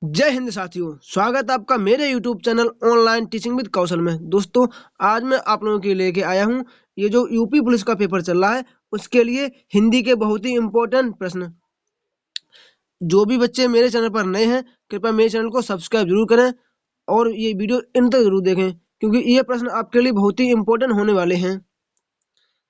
जय हिंद साथियों, स्वागत है आपका मेरे YouTube channel online teaching with Kaushal में। दोस्तों, आज मैं आप लोगों के लिए लेके आया हूँ ये जो यूपी पुलिस का पेपर चल रहा है उसके लिए हिंदी के बहुत ही इम्पोर्टेंट प्रश्न। जो भी बच्चे मेरे चैनल पर नए हैं, कृपया मेरे चैनल को सब्सक्राइब जरूर करें और ये वीडियो इन तक जरूर देखें क्योंकि ये प्रश्न आपके लिए बहुत ही इम्पोर्टेंट होने वाले हैं।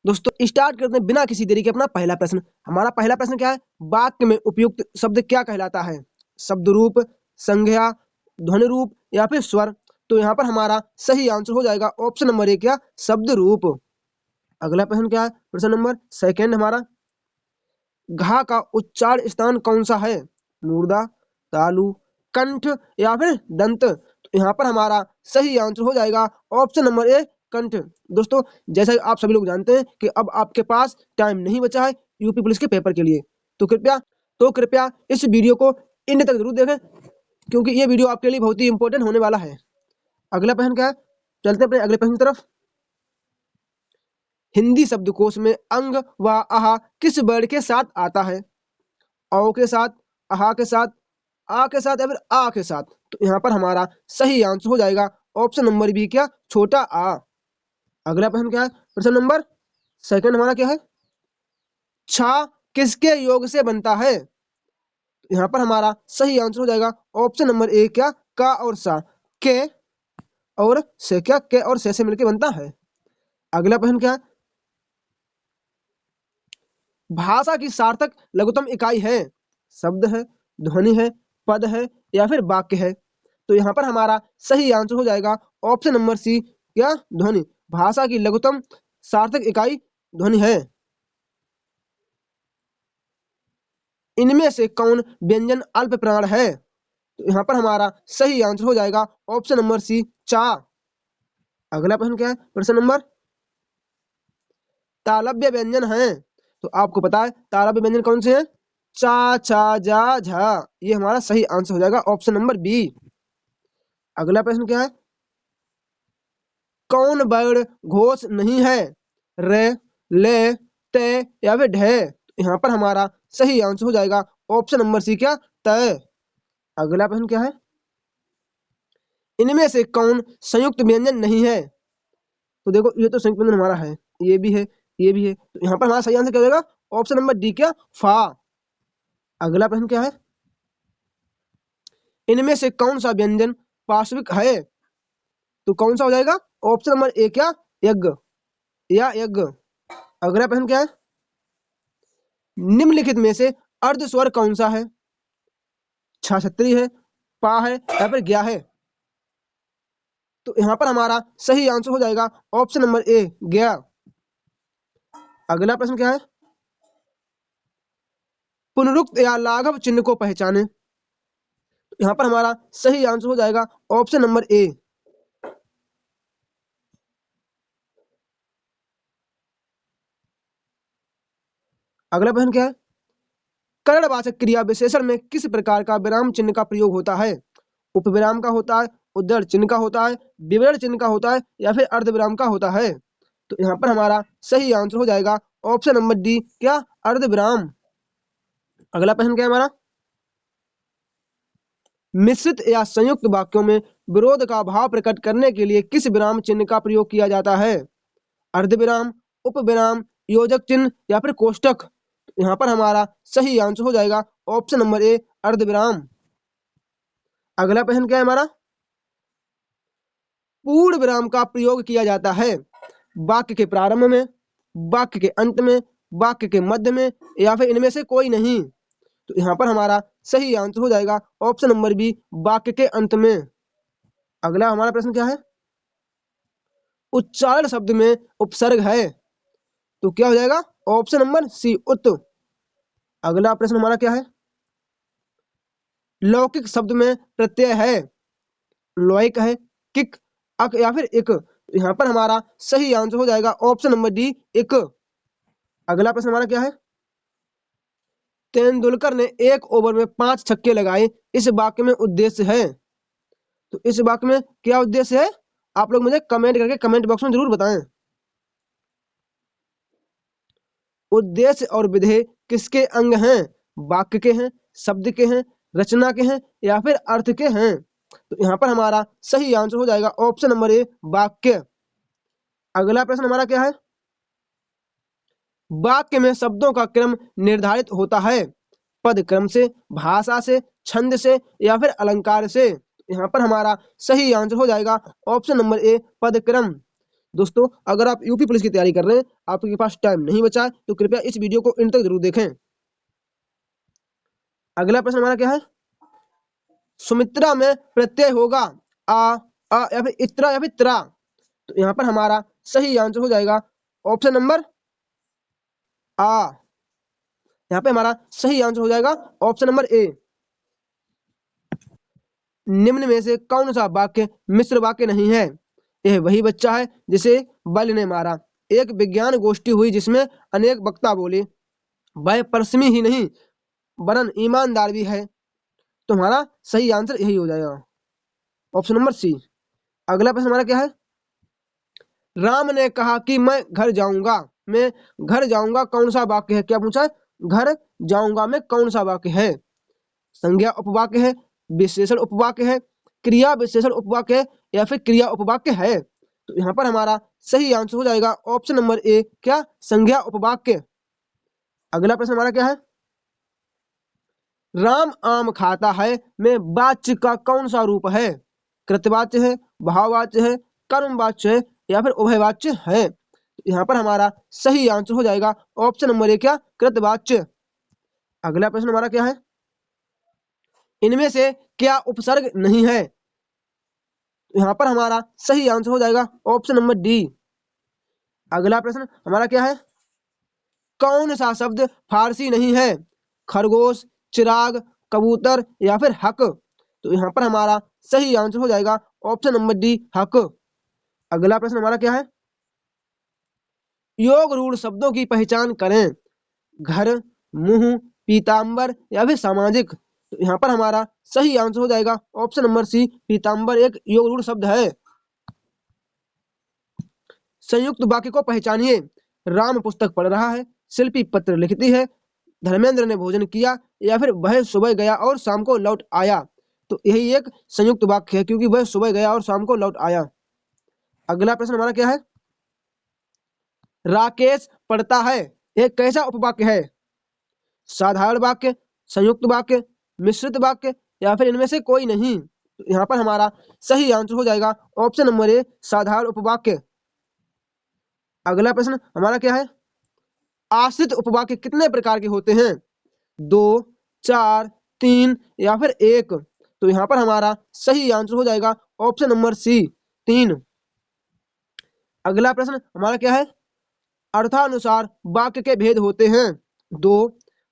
दोस्तों, स्टार्ट करते हैं बिना किसी देरी के अपना पहला प्रश्न। हमारा पहला प्रश्न क्या है? वाक्य में उपयुक्त शब्द क्या कहलाता है? शब्द रूप, संज्ञा, ध्वनि रूप या फिर स्वर? तो यहाँ पर हमारा सही आंसर हो जाएगा ऑप्शन नंबर ए, क्या? शब्द रूप। अगला प्रश्न क्या है? प्रश्न नंबर सेकंड हमारा, घा का उच्चारण स्थान कौन सा है? मूर्धा, तालु, कंठ या फिर दंत? तो यहाँ पर हमारा सही आंसर हो जाएगा ऑप्शन नंबर ए, कंठ। दोस्तों, जैसा कि आप सभी लोग जानते हैं कि अब आपके पास टाइम नहीं बचा है यूपी पुलिस के पेपर के लिए, तो कृपया इस वीडियो को इन तक जरूर देखें क्योंकि ये वीडियो आपके लिए बहुत ही इंपॉर्टेंट होने वाला है। अगला प्रश्न क्या है? चलते अपने अगले प्रश्न की तरफ। हिंदी शब्दकोश में अंग व आहा किस वर्ण के साथ आता है? औ के साथ, आहा के साथ, आ के साथ या फिर आ के साथ? तो यहाँ पर हमारा सही आंसर हो जाएगा ऑप्शन नंबर बी, क्या? छोटा आ। अगला प्रश्न क्या है? प्रश्न नंबर सेकंड हमारा क्या है? छा किसके योग से बनता है? तो यहाँ पर हमारा सही आंसर हो जाएगा ऑप्शन नंबर ए, क्या? का और सा। के और से, क्या? के और से मिलकर बनता है। अगला प्रश्न क्या है? भाषा की सार्थक लघुत्तम इकाई है? शब्द है, ध्वनि है, पद है या फिर वाक्य है? तो यहाँ पर हमारा सही आंसर हो जाएगा ऑप्शन नंबर सी, क्या? ध्वनि। भाषा की लघुत्तम सार्थक इकाई ध्वनि है। इनमें से कौन व्यंजन अल्प प्राण है? तो यहाँ पर हमारा सही आंसर हो जाएगा ऑप्शन नंबर सी, चा। अगला प्रश्न क्या है? प्रश्न नंबर, तालव्य व्यंजन है तो आपको पता है तालव्य व्यंजन कौन से हैं? चा, छा, जा, झा। ये हमारा सही आंसर हो जाएगा ऑप्शन नंबर बी। अगला प्रश्न क्या है? कौन वर्ण घोष नहीं है? रे, ले, ते या फिर ढे? यहाँ पर हमारा सही आंसर हो जाएगा ऑप्शन नंबर सी, क्या? तय। अगला प्रश्न क्या है? इनमें से कौन संयुक्त व्यंजन नहीं है? तो देखो, ये तो संयुक्त व्यंजन हमारा है, ये भी है, ये भी है, तो यहाँ पर हमारा सही आंसर क्या हो जाएगा? ऑप्शन नंबर डी, क्या? फा। अगला प्रश्न क्या है? इनमें से कौन सा व्यंजन पार्श्विक है? तो कौन सा हो जाएगा? ऑप्शन नंबर ए, क्या? यज्ञ या यज्ञ। अगला प्रश्न क्या है? निम्नलिखित में से अर्ध स्वर कौन सा है? छाछत्री है, पा है या फिर गया है? तो यहाँ पर हमारा सही आंसर हो जाएगा ऑप्शन नंबर ए, गया। अगला प्रश्न क्या है? पुनरुक्त या लाघव चिन्ह को पहचाने? तो यहाँ पर हमारा सही आंसर हो जाएगा ऑप्शन नंबर ए। अगला प्रश्न क्या है? कन्नड़वाचक क्रिया विशेषण में किस प्रकार का विराम चिन्ह का प्रयोग होता है? उपविराम का होता है, उद्धरण चिन्ह का होता है, विवरण चिन्ह का होता है या फिर अर्धविराम का होता है? तो यहाँ पर हमारा सही आंसर हो जाएगा ऑप्शन नंबर डी, क्या? अर्धविराम। अगला प्रश्न क्या है हमारा? मिश्रित या संयुक्त वाक्यों में विरोध का भाव प्रकट करने के लिए किस विराम चिन्ह का प्रयोग किया जाता है? अर्धविराम, उपविराम, योजक चिन्ह या फिर कोष्टक? यहाँ पर हमारा सही आंसर हो जाएगा ऑप्शन नंबर ए, अर्धविराम। अगला प्रश्न क्या है हमारा? पूर्ण विराम का प्रयोग किया जाता है वाक्य के प्रारंभ में, वाक्य के अंत में, वाक्य के मध्य में या फिर इनमें से कोई नहीं? तो यहाँ पर हमारा सही आंसर हो जाएगा ऑप्शन नंबर बी, वाक्य के अंत में। अगला हमारा प्रश्न क्या है? उच्चारण शब्द में उपसर्ग है तो क्या हो जाएगा? ऑप्शन नंबर सी, उत। अगला प्रश्न हमारा क्या है? लौकिक शब्द में प्रत्यय है? लौकिक है, किक, अक या फिर इक? तो यहाँ पर हमारा सही आंसर हो जाएगा ऑप्शन नंबर डी, इक। अगला प्रश्न हमारा क्या है? तेंदुलकर ने एक ओवर में 5 छक्के लगाए, इस वाक्य में उद्देश्य है? तो इस वाक्य में क्या उद्देश्य है? आप लोग मुझे कमेंट करके कमेंट बॉक्स में जरूर बताएं। उद्देश्य और विधेय किसके अंग हैं? वाक्य के हैं, शब्द के हैं रचना के हैं या फिर अर्थ के हैं। तो यहाँ पर हमारा सही आंसर हो जाएगा ऑप्शन नंबर ए, वाक्य। अगला प्रश्न हमारा क्या है, वाक्य में शब्दों का क्रम निर्धारित होता है, पद क्रम से, भाषा से, छंद से या फिर अलंकार से। यहाँ पर हमारा सही आंसर हो जाएगा ऑप्शन नंबर ए, पद क्रम। दोस्तों अगर आप यूपी पुलिस की तैयारी कर रहे हैं, आपके पास टाइम नहीं बचा है, तो कृपया इस वीडियो को इन तक जरूर देखें। अगला प्रश्न हमारा क्या है, सुमित्रा में प्रत्यय होगा आ, या फिर इत्रा या फिर त्रा। तो यहाँ पर हमारा सही आंसर हो जाएगा ऑप्शन नंबर आ। यहाँ पे हमारा सही आंसर हो जाएगा ऑप्शन नंबर ए। निम्न में से कौन सा वाक्य मिश्र वाक्य नहीं है? यह वही बच्चा है जिसे बल ने मारा। एक विज्ञान गोष्ठी हुई जिसमें अनेक वक्ता बोले, वह परसमी ही नहीं वरन ईमानदार भी है। तो हमारा सही आंसर यही हो जाएगा ऑप्शन नंबर सी। अगला प्रश्न हमारा क्या है, राम ने कहा कि मैं घर जाऊंगा में घर जाऊंगा कौन सा वाक्य है? क्या पूछा है, घर जाऊंगा में कौन सा वाक्य है? संज्ञा उपवाक्य है, विशेषण उपवाक्य है, क्रिया विशेषण उपवाक्य है या फिर क्रिया उपवाक्य है? तो यहाँ पर हमारा सही आंसर हो जाएगा ऑप्शन नंबर ए, क्या, संज्ञा उपवाक्य। अगला प्रश्न हमारा क्या है, राम आम खाता है में वाच्य का कौन सा रूप है? कृतवाच्य है, भाववाच्य है, कर्मवाच्य है या फिर उभयवाच्य है? यहाँ पर हमारा सही आंसर हो जाएगा ऑप्शन नंबर ए, क्या, कृतवाच्य। अगला प्रश्न हमारा क्या है, इनमें से क्या उपसर्ग नहीं है? तो यहाँ पर हमारा सही आंसर हो जाएगा ऑप्शन नंबर डी। अगला प्रश्न हमारा क्या है, कौन सा शब्द फारसी नहीं है? खरगोश, चिराग, कबूतर या फिर हक? तो यहाँ पर हमारा सही आंसर हो जाएगा ऑप्शन नंबर डी, हक। अगला प्रश्न हमारा क्या है, योग रूढ़ शब्दों की पहचान करें। घर, मुंह, पीताम्बर या फिर सामाजिक? तो यहाँ पर हमारा सही आंसर हो जाएगा ऑप्शन नंबर सी, पीताम्बर एक योग रूढ़ शब्द है। संयुक्त वाक्य को पहचानिए। राम पुस्तक पढ़ रहा है, शिल्पी पत्र लिखती है, धर्मेंद्र ने भोजन किया या फिर वह सुबह गया और शाम को लौट आया। तो यही एक संयुक्त वाक्य है क्योंकि वह सुबह गया और शाम को लौट आया। अगला प्रश्न हमारा क्या है, राकेश पढ़ता है, यह कैसा उपवाक्य है? साधारण वाक्य, संयुक्त वाक्य, मिश्रित वाक्य या फिर इनमें से कोई नहीं? तो यहाँ पर हमारा सही आंसर हो जाएगा ऑप्शन नंबर ए, साधारण उपवाक्य। अगला प्रश्न हमारा क्या है, आश्रित उपवाक्य कितने प्रकार के होते हैं? 2, 4, 3 या फिर 1? तो यहाँ पर हमारा सही आंसर हो जाएगा ऑप्शन नंबर सी, 3। अगला प्रश्न हमारा क्या है, अर्थानुसार वाक्य के भेद होते हैं 2,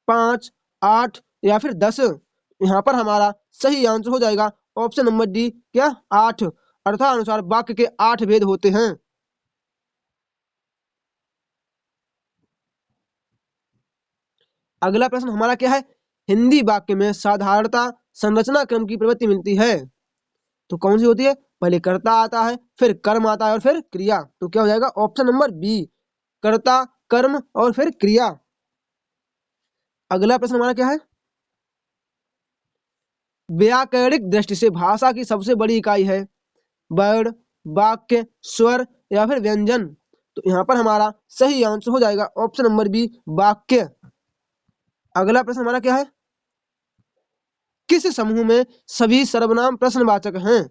5, 8 या फिर 10? यहाँ पर हमारा सही आंसर हो जाएगा ऑप्शन नंबर डी, क्या, 8। अर्थानुसार वाक्य के 8 भेद होते हैं। अगला प्रश्न हमारा क्या है, हिंदी वाक्य में साधारणता संरचना क्रम की प्रवृत्ति मिलती है। तो कौन सी होती है? पहले कर्ता आता है, फिर कर्म आता है और फिर क्रिया। तो क्या हो जाएगा ऑप्शन नंबर बी, कर्ता, कर्म और फिर क्रिया। अगला प्रश्न हमारा क्या है, व्याकरणिक दृष्टि से भाषा की सबसे बड़ी इकाई है? वर्ण, वाक्य, स्वर या फिर व्यंजन? तो यहाँ पर हमारा सही आंसर हो जाएगा ऑप्शन नंबर बी, वाक्य। अगला प्रश्न हमारा क्या है, किस समूह में सभी सर्वनाम प्रश्नवाचक हैं?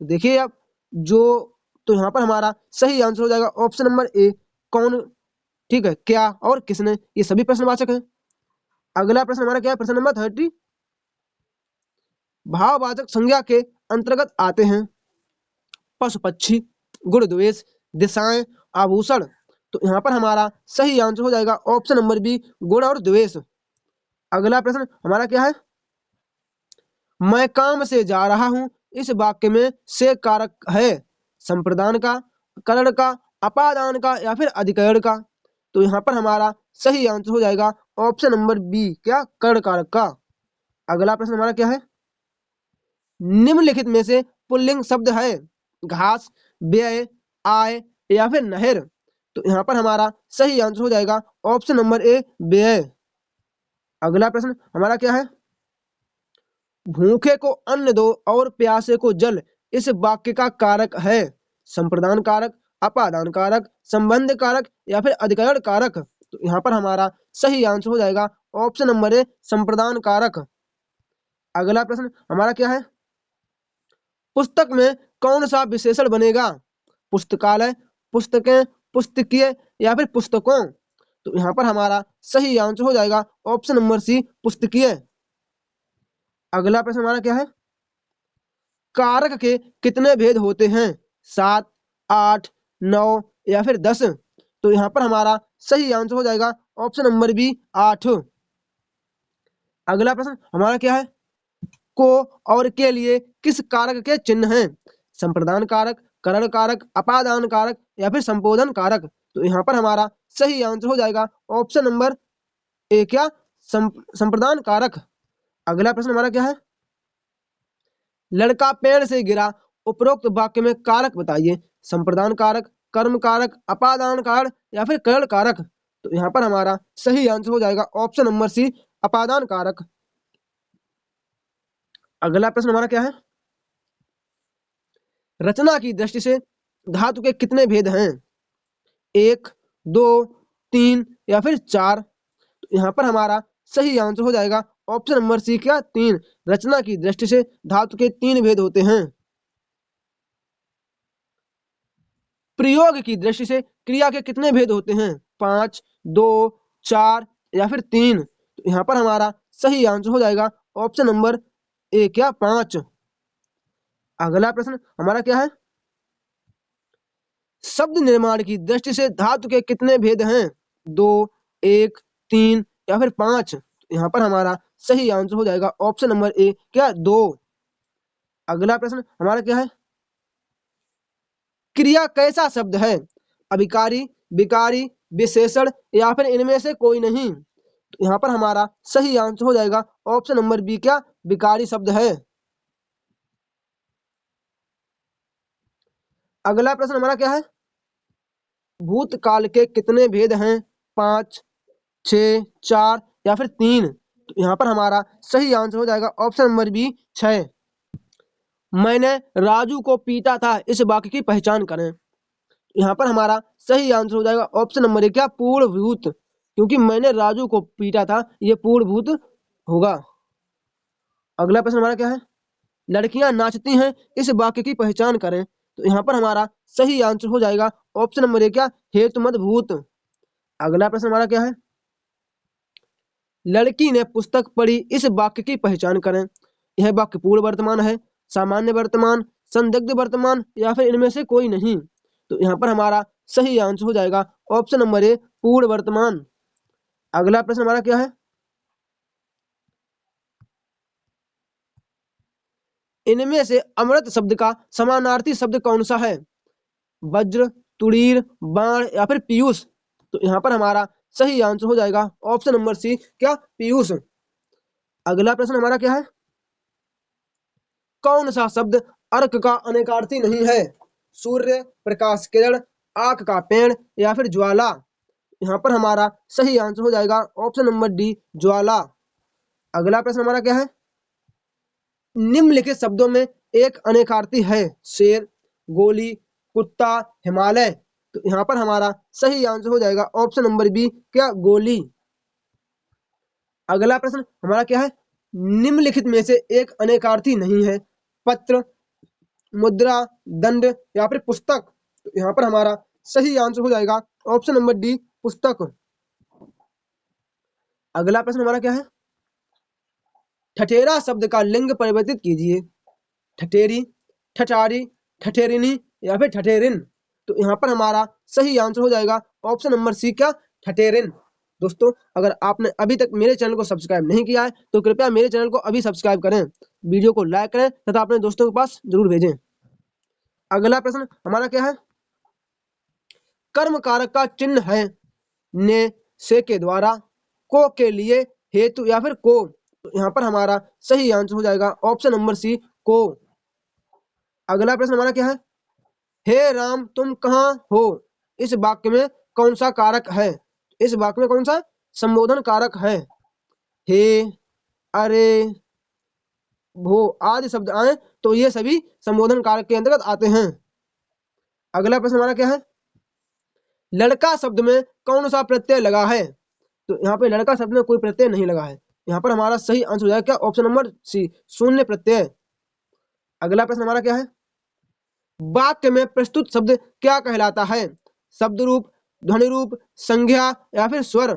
तो देखिए अब जो, तो यहाँ पर हमारा सही आंसर हो जाएगा ऑप्शन नंबर ए, कौन, ठीक है, क्या और किसने, ये सभी प्रश्नवाचक हैं। अगला प्रश्न हमारा क्या है, प्रश्न नंबर 30, भाववाचक संज्ञा के अंतर्गत आते हैं पशु पक्षी, गुण द्वेष, दिशाएं, आभूषण? तो यहाँ पर हमारा सही आंसर हो जाएगा ऑप्शन नंबर बी, गुण और द्वेष। अगला प्रश्न हमारा क्या है, मैं काम से जा रहा हूं, इस वाक्य में से कारक है? संप्रदान का, करण का, अपादान का या फिर अधिकरण का? तो यहाँ पर हमारा सही आंसर हो जाएगा ऑप्शन नंबर बी, क्या, कर्ण कारक का। अगला प्रश्न हमारा क्या है, निम्नलिखित में से पुल्लिंग शब्द है? घास, व्यय, आय या फिर नहर? तो यहाँ पर हमारा सही आंसर हो जाएगा ऑप्शन नंबर ए, व्यय। अगला प्रश्न हमारा क्या है, भूखे को अन्न दो और प्यासे को जल इस वाक्य का कारक है? संप्रदान कारक, अपादान कारक, संबंध कारक या फिर अधिकरण कारक? तो यहाँ पर हमारा सही आंसर हो जाएगा ऑप्शन नंबर ए, संप्रदान कारक। अगला प्रश्न हमारा क्या है? पुस्तक में कौन सा विशेषण बनेगा? पुस्तकालय, पुस्तकें, पुस्तकीय या फिर पुस्तकों? तो यहाँ पर हमारा सही आंसर हो जाएगा ऑप्शन नंबर सी, पुस्तकीय। अगला प्रश्न हमारा क्या है? कारक के कितने भेद होते हैं? 7, 8, 9 या फिर 10? तो यहाँ पर हमारा सही आंसर हो जाएगा ऑप्शन नंबर बी, 8। अगला प्रश्न हमारा क्या है? को और के लिए किस कारक के चिन्ह हैं? संप्रदान कारक, करण कारक, अपादान कारक या फिर संबोधन कारक? तो यहाँ पर हमारा सही आंसर हो जाएगा ऑप्शन नंबर ए, क्या, संप्रदान कारक। अगला प्रश्न हमारा क्या है? लड़का पेड़ से गिरा, उपरोक्त वाक्य में कारक बताइए। संप्रदान कारक, कर्म कारक, अपादान कारक या फिर करण कारक? तो यहाँ पर हमारा सही आंसर हो जाएगा ऑप्शन नंबर सी, अपादान कारक। अगला प्रश्न हमारा क्या है? रचना की दृष्टि से धातु के कितने भेद हैं? 1, 2, 3 या फिर 4? तो यहाँ पर हमारा सही आंसर हो जाएगा ऑप्शन नंबर सी, क्या, 3। रचना की दृष्टि से धातु के 3 भेद होते हैं। प्रयोग की दृष्टि से क्रिया के कितने भेद होते हैं? 5, 2, 4 या फिर 3? तो यहाँ पर हमारा सही आंसर हो जाएगा ऑप्शन नंबर ए, क्या, 5। अगला प्रश्न हमारा क्या है? शब्द निर्माण की दृष्टि से धातु के कितने भेद हैं? 2, 1, 3 या फिर 5? यहाँ पर हमारा सही आंसर हो जाएगा ऑप्शन नंबर ए, क्या, 2। अगला प्रश्न हमारा क्या है? क्रिया कैसा शब्द है? अभिकारी, विकारी, विशेषण या फिर इनमें से कोई नहीं? तो यहाँ पर हमारा सही आंसर हो जाएगा ऑप्शन नंबर बी, क्या, विकारी शब्द है। अगला प्रश्न हमारा क्या है? भूतकाल के कितने भेद हैं? 5, 6, 4 या फिर 3? तो यहाँ पर हमारा सही आंसर हो जाएगा ऑप्शन नंबर बी, 6। मैंने राजू को पीटा था, इस वाक्य की पहचान करें। यहाँ पर हमारा सही आंसर हो जाएगा ऑप्शन नंबर ए, क्या, पूर्णभूत, क्योंकि मैंने राजू को पीटा था, ये पूर्णभूत होगा। अगला प्रश्न हमारा क्या है? लड़कियां नाचती हैं, इस वाक्य की पहचान करें। तो यहाँ पर हमारा सही आंसर हो जाएगा ऑप्शन नंबर ए, क्या, हेतुमदभूत। अगला प्रश्न हमारा क्या है? लड़की ने पुस्तक पढ़ी, इस वाक्य की पहचान करें। यह वाक्य पूर्ण वर्तमान है, सामान्य वर्तमान, संदिग्ध वर्तमान या फिर इनमें से कोई नहीं? तो यहाँ पर हमारा सही आंसर हो जाएगा ऑप्शन नंबर ए, पूर्ण वर्तमान। अगला प्रश्न हमारा क्या है? इनमें से अमृत शब्द का समानार्थी शब्द कौन सा है? वज्र, तुरीर, बाण या फिर पीयूष? तो यहाँ पर हमारा सही आंसर हो जाएगा ऑप्शन नंबर सी, क्या, पीयूष। अगला प्रश्न हमारा क्या है? कौन सा शब्द अर्क का अनेकार्थी नहीं है? सूर्य, प्रकाश किरण, आग का पेड़ या फिर ज्वाला? यहाँ पर हमारा सही आंसर हो जाएगा ऑप्शन नंबर डी, ज्वाला। अगला प्रश्न हमारा क्या है? निम्नलिखित शब्दों में एक अनेकार्थी है। शेर, गोली, कुत्ता, हिमालय? तो यहाँ पर हमारा सही आंसर हो जाएगा ऑप्शन नंबर बी, क्या, गोली। अगला प्रश्न हमारा क्या है? निम्नलिखित में से एक अनेकार्थी नहीं है। पत्र, मुद्रा, दंड या फिर पुस्तक? तो यहाँ पर हमारा सही आंसर हो जाएगा ऑप्शन नंबर डी, पुस्तक। अगला प्रश्न हमारा क्या है? ठठेरा शब्द का लिंग परिवर्तित कीजिए। ठठेरी, ठठारी, ठठेरिनी या फिर ठठेरिन? तो यहाँ पर हमारा सही आंसर हो जाएगा ऑप्शन नंबर सी, क्या, ठठेरिन। दोस्तों, अगर आपने अभी तक मेरे चैनल को सब्सक्राइब नहीं किया है तो कृपया मेरे चैनल को अभी सब्सक्राइब करें, वीडियो को लाइक करें तथा अपने दोस्तों के पास जरूर भेजें। अगला प्रश्न हमारा क्या है? कर्म कारक का चिन्ह है। ने, से के द्वारा, को के लिए, हेतु या फिर को? तो यहाँ पर हमारा सही आंसर हो जाएगा ऑप्शन नंबर सी, को। अगला प्रश्न हमारा क्या है? हे राम तुम कहाँ हो, इस वाक्य में कौन सा कारक है? इस वाक्य में कौन सा संबोधन कारक है? हे, अरे, भो आदि शब्द आए तो ये सभी संबोधन कारक के अंतर्गत आते हैं। अगला प्रश्न हमारा क्या है, लड़का शब्द में कौन सा प्रत्यय लगा है? तो यहाँ पे लड़का शब्द में कोई प्रत्यय नहीं लगा है। यहाँ पर हमारा सही आंसर हो जाएगा क्या, ऑप्शन नंबर सी, शून्य प्रत्यय। अगला प्रश्न हमारा क्या है, वाक्य में प्रस्तुत शब्द क्या कहलाता है? शब्द रूप, ध्वनि रूप, संज्ञा या फिर स्वर?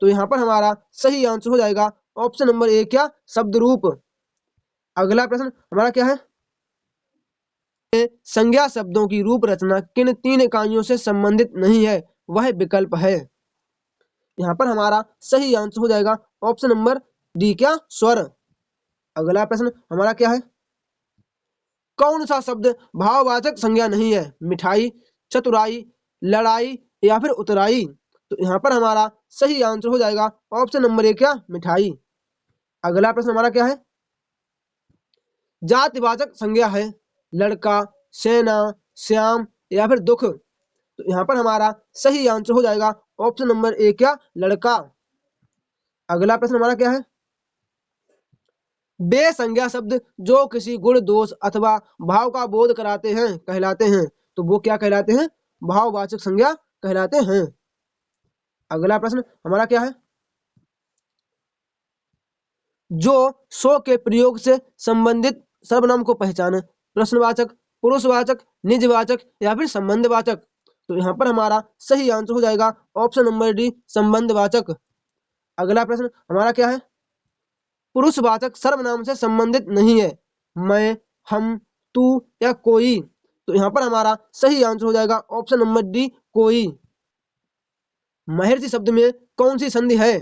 तो यहाँ पर हमारा सही आंसर हो जाएगा ऑप्शन नंबर ए, क्या, शब्द रूप। अगला प्रश्न हमारा क्या है, संज्ञा शब्दों की रूप रचना किन तीन इकाइयों से संबंधित नहीं है? वह विकल्प है। यहाँ पर हमारा सही आंसर हो जाएगा ऑप्शन नंबर डी, क्या, स्वर। अगला प्रश्न हमारा क्या है, कौन सा शब्द भाववाचक संज्ञा नहीं है? मिठाई, चतुराई, लड़ाई या फिर उतराई? तो यहाँ पर हमारा सही आंसर हो जाएगा ऑप्शन नंबर ए, क्या, मिठाई। अगला प्रश्न हमारा क्या है, जातिवाचक संज्ञा है, लड़का, सेना, श्याम या फिर दुख? तो यहाँ पर हमारा सही आंसर हो जाएगा ऑप्शन नंबर ए, क्या, लड़का। अगला प्रश्न हमारा क्या है, वे संज्ञा शब्द जो किसी गुण, दोष अथवा भाव का बोध कराते हैं कहलाते हैं? तो वो क्या कहलाते हैं? भाववाचक संज्ञा कहलाते हैं। अगला प्रश्न हमारा क्या है, जो सो के प्रयोग से संबंधित सर्वनाम को पहचाने? प्रश्नवाचक, पुरुषवाचक, निजवाचक या फिर संबंधवाचक? तो यहाँ पर हमारा सही आंसर हो जाएगा ऑप्शन नंबर डी, संबंधवाचक। अगला प्रश्न हमारा क्या है, पुरुषवाचक सर्वनाम से संबंधित नहीं है, मैं, हम, तू या कोई? तो यहाँ पर हमारा सही आंसर हो जाएगा ऑप्शन नंबर डी, कोई। महर्षि शब्द में कौन सी संधि है?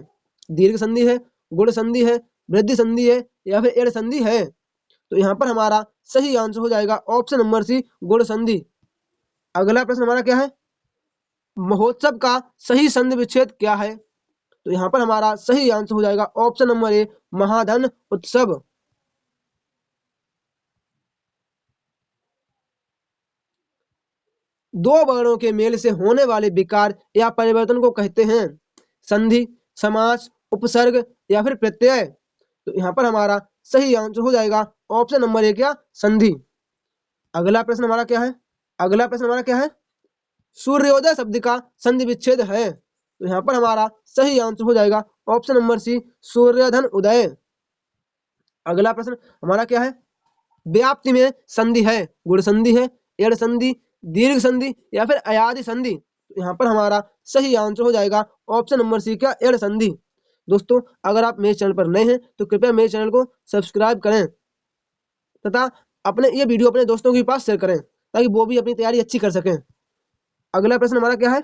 दीर्घ संधि है, गुण संधि है, वृद्धि संधि है या फिर एड़ संधि है? तो यहाँ पर हमारा सही आंसर हो जाएगा ऑप्शन नंबर सी, गुण संधि। अगला प्रश्न हमारा क्या है, महोत्सव का सही संधि विच्छेद क्या है? तो यहाँ पर हमारा सही आंसर हो जाएगा ऑप्शन नंबर ए, महाधन उत्सव। दो वर्णों के मेल से होने वाले विकार या परिवर्तन को कहते हैं? संधि, समास, उपसर्ग या फिर प्रत्यय? तो यहाँ पर हमारा सही आंसर हो जाएगा ऑप्शन नंबर ए, क्या, संधि। अगला प्रश्न हमारा क्या है, अगला प्रश्न हमारा क्या है, सूर्योदय शब्द का संधि विच्छेद है? तो यहाँ पर हमारा सही आंसर हो जाएगा ऑप्शन नंबर सी, सूर्यधन उदय। अगला प्रश्न हमारा क्या है, व्याप्ति में संधि है, गुण संधि है, एड़ संधि, दीर्घ संधि या फिर अयादि संधि? तो यहाँ पर हमारा सही आंसर हो जाएगा ऑप्शन नंबर सी, क्या, एड़ संधि। दोस्तों, अगर आप मेरे चैनल पर नए हैं तो कृपया मेरे चैनल को सब्सक्राइब करें तथा अपने ये वीडियो अपने दोस्तों के पास शेयर करें ताकि वो भी अपनी तैयारी अच्छी कर सकें। अगला प्रश्न हमारा क्या है,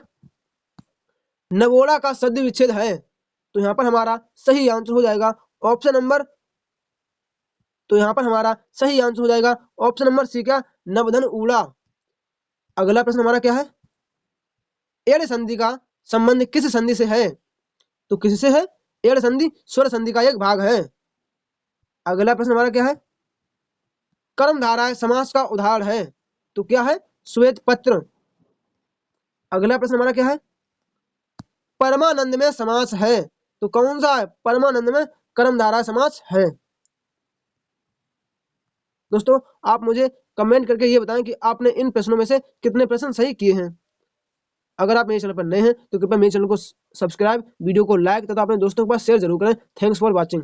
नवोड़ा का सद्य विच्छेद है? तो यहाँ पर हमारा सही आंसर हो जाएगा ऑप्शन नंबर, तो यहाँ पर हमारा सही आंसर हो जाएगा ऑप्शन नंबर सी, क्या, नवधन ऊड़ा। अगला प्रश्न हमारा क्या है, एड़ संधि का संबंध किस संधि से है? तो किससे है? एड़ संधि स्वर संधि का एक भाग है। अगला प्रश्न हमारा क्या है, कर्मधारय समास का उदाहरण है? तो क्या है? श्वेत पत्र। अगला प्रश्न हमारा क्या है, परमानंद में समास है? तो कौन सा है? परमानंद में कर्मधारय समास है। दोस्तों, आप मुझे कमेंट करके ये बताएं कि आपने इन प्रश्नों में से कितने प्रश्न सही किए हैं। अगर आप मेरे चैनल पर नए हैं तो कृपया मेरे चैनल को सब्सक्राइब, वीडियो को लाइक तथा अपने दोस्तों के पास शेयर जरूर करें। Thanks for watching.